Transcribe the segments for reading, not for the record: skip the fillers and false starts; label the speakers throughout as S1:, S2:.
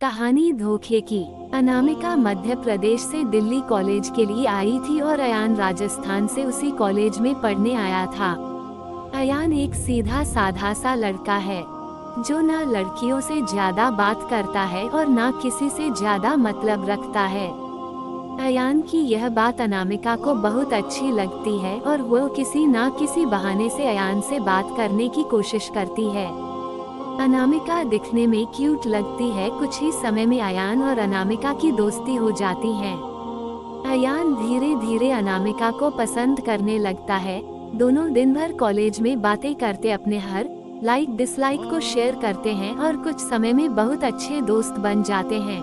S1: कहानी धोखे की। अनामिका मध्य प्रदेश से दिल्ली कॉलेज के लिए आई थी और अयान राजस्थान से उसी कॉलेज में पढ़ने आया था। अयान एक सीधा साधा सा लड़का है जो ना लड़कियों से ज्यादा बात करता है और ना किसी से ज्यादा मतलब रखता है। अयान की यह बात अनामिका को बहुत अच्छी लगती है और वो किसी ना किसी बहाने से अयान से बात करने की कोशिश करती है। अनामिका दिखने में क्यूट लगती है। कुछ ही समय में अयान और अनामिका की दोस्ती हो जाती है। अयान धीरे धीरे अनामिका को पसंद करने लगता है। दोनों दिन भर कॉलेज में बातें करते अपने हर लाइक डिसलाइक को शेयर करते हैं और कुछ समय में बहुत अच्छे दोस्त बन जाते हैं।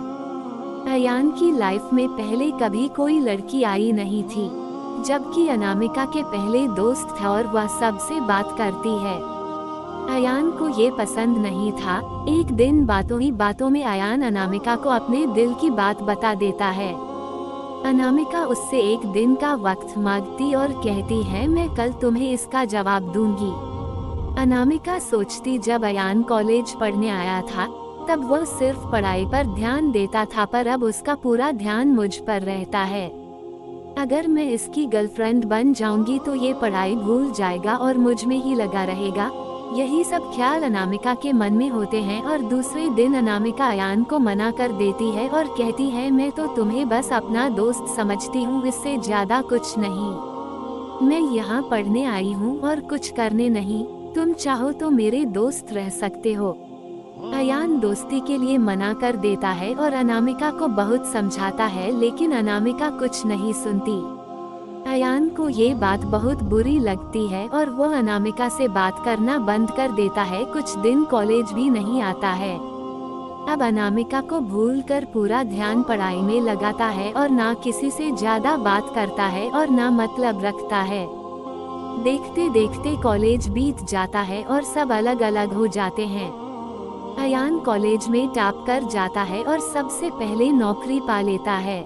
S1: अयान की लाइफ में पहले कभी कोई लड़की आई नहीं थी, जबकि अनामिका के पहले दोस्त था और वह सबसे बात करती है। अयान को ये पसंद नहीं था। एक दिन बातों ही बातों में अयान अनामिका को अपने दिल की बात बता देता है। अनामिका उससे एक दिन का वक्त मांगती और कहती है, मैं कल तुम्हें इसका जवाब दूंगी। अनामिका सोचती, जब अयान कॉलेज पढ़ने आया था तब वह सिर्फ पढ़ाई पर ध्यान देता था, पर अब उसका पूरा ध्यान मुझ पर रहता है। अगर मैं इसकी गर्लफ्रेंड बन जाऊंगी तो ये पढ़ाई भूल जाएगा और मुझ में ही लगा रहेगा। यही सब ख्याल अनामिका के मन में होते हैं और दूसरे दिन अनामिका अयान को मना कर देती है और कहती है, मैं तो तुम्हें बस अपना दोस्त समझती हूँ, इससे ज्यादा कुछ नहीं। मैं यहाँ पढ़ने आई हूँ और कुछ करने नहीं। तुम चाहो तो मेरे दोस्त रह सकते हो। अयान दोस्ती के लिए मना कर देता है और अनामिका को बहुत समझाता है, लेकिन अनामिका कुछ नहीं सुनती। अयान को ये बात बहुत बुरी लगती है और वो अनामिका से बात करना बंद कर देता है। कुछ दिन कॉलेज भी नहीं आता है। अब अनामिका को भूलकर पूरा ध्यान पढ़ाई में लगाता है और ना किसी से ज्यादा बात करता है और ना मतलब रखता है। देखते देखते कॉलेज बीत जाता है और सब अलग अलग हो जाते हैं। अयान कॉलेज में टॉप कर जाता है और सबसे पहले नौकरी पा लेता है।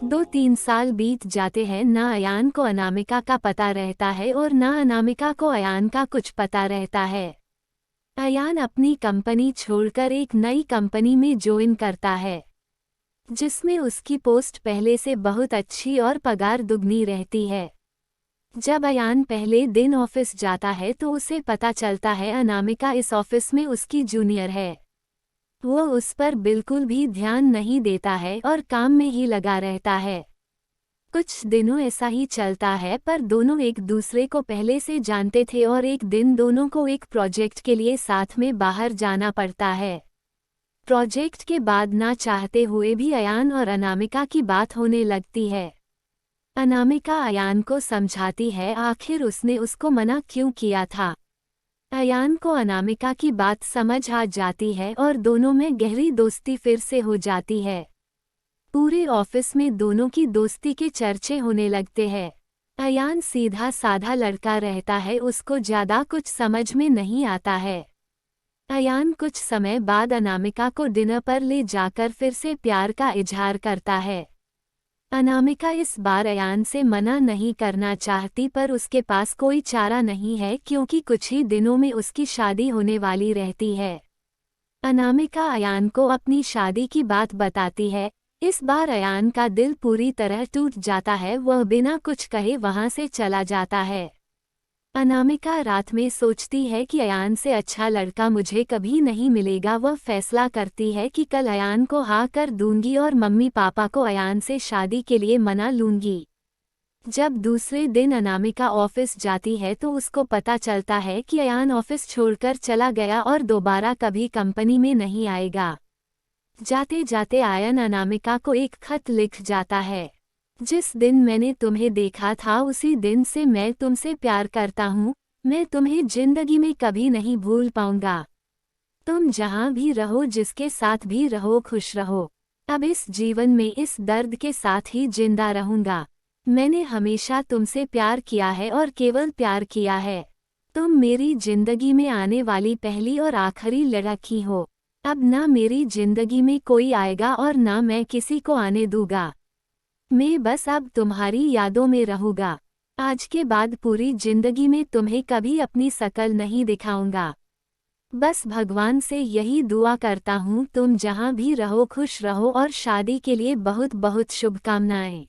S1: 2-3 साल बीत जाते हैं। ना अयान को अनामिका का पता रहता है और ना अनामिका को अयान का कुछ पता रहता है। अयान अपनी कंपनी छोड़कर एक नई कंपनी में ज्वाइन करता है, जिसमें उसकी पोस्ट पहले से बहुत अच्छी और पगार दुगनी रहती है। जब अयान पहले दिन ऑफिस जाता है तो उसे पता चलता है अनामिका इस ऑफिस में उसकी जूनियर है। वो उस पर बिल्कुल भी ध्यान नहीं देता है और काम में ही लगा रहता है। कुछ दिनों ऐसा ही चलता है, पर दोनों एक दूसरे को पहले से जानते थे और एक दिन दोनों को एक प्रोजेक्ट के लिए साथ में बाहर जाना पड़ता है। प्रोजेक्ट के बाद ना चाहते हुए भी अयान और अनामिका की बात होने लगती है। अनामिका अयान को समझाती है आखिर उसने उसको मना क्यों किया था। अयान को अनामिका की बात समझ आ जाती है और दोनों में गहरी दोस्ती फिर से हो जाती है। पूरे ऑफिस में दोनों की दोस्ती के चर्चे होने लगते हैं। अयान सीधा साधा लड़का रहता है, उसको ज्यादा कुछ समझ में नहीं आता है। अयान कुछ समय बाद अनामिका को डिनर पर ले जाकर फिर से प्यार का इजहार करता है। अनामिका इस बार अयान से मना नहीं करना चाहती, पर उसके पास कोई चारा नहीं है क्योंकि कुछ ही दिनों में उसकी शादी होने वाली रहती है। अनामिका अयान को अपनी शादी की बात बताती है। इस बार अयान का दिल पूरी तरह टूट जाता है। वह बिना कुछ कहे वहां से चला जाता है। अनामिका रात में सोचती है कि अयान से अच्छा लड़का मुझे कभी नहीं मिलेगा। वह फैसला करती है कि कल अयान को हाँ कर दूंगी और मम्मी पापा को अयान से शादी के लिए मना लूंगी। जब दूसरे दिन अनामिका ऑफिस जाती है तो उसको पता चलता है कि अयान ऑफिस छोड़कर चला गया और दोबारा कभी कंपनी में नहीं आएगा। जाते जाते अयान अनामिका को एक खत लिख जाता है, जिस दिन मैंने तुम्हें देखा था उसी दिन से मैं तुमसे प्यार करता हूँ। मैं तुम्हें जिंदगी में कभी नहीं भूल पाऊंगा। तुम जहाँ भी रहो, जिसके साथ भी रहो, खुश रहो। अब इस जीवन में इस दर्द के साथ ही जिंदा रहूंगा। मैंने हमेशा तुमसे प्यार किया है और केवल प्यार किया है। तुम मेरी जिंदगी में आने वाली पहली और आखिरी लड़की हो। अब ना मेरी जिंदगी में कोई आएगा और ना मैं किसी को आने दूंगा। मैं बस अब तुम्हारी यादों में रहूंगा। आज के बाद पूरी जिंदगी में तुम्हें कभी अपनी शकल नहीं दिखाऊंगा। बस भगवान से यही दुआ करता हूँ तुम जहाँ भी रहो खुश रहो और शादी के लिए बहुत बहुत शुभकामनाएं।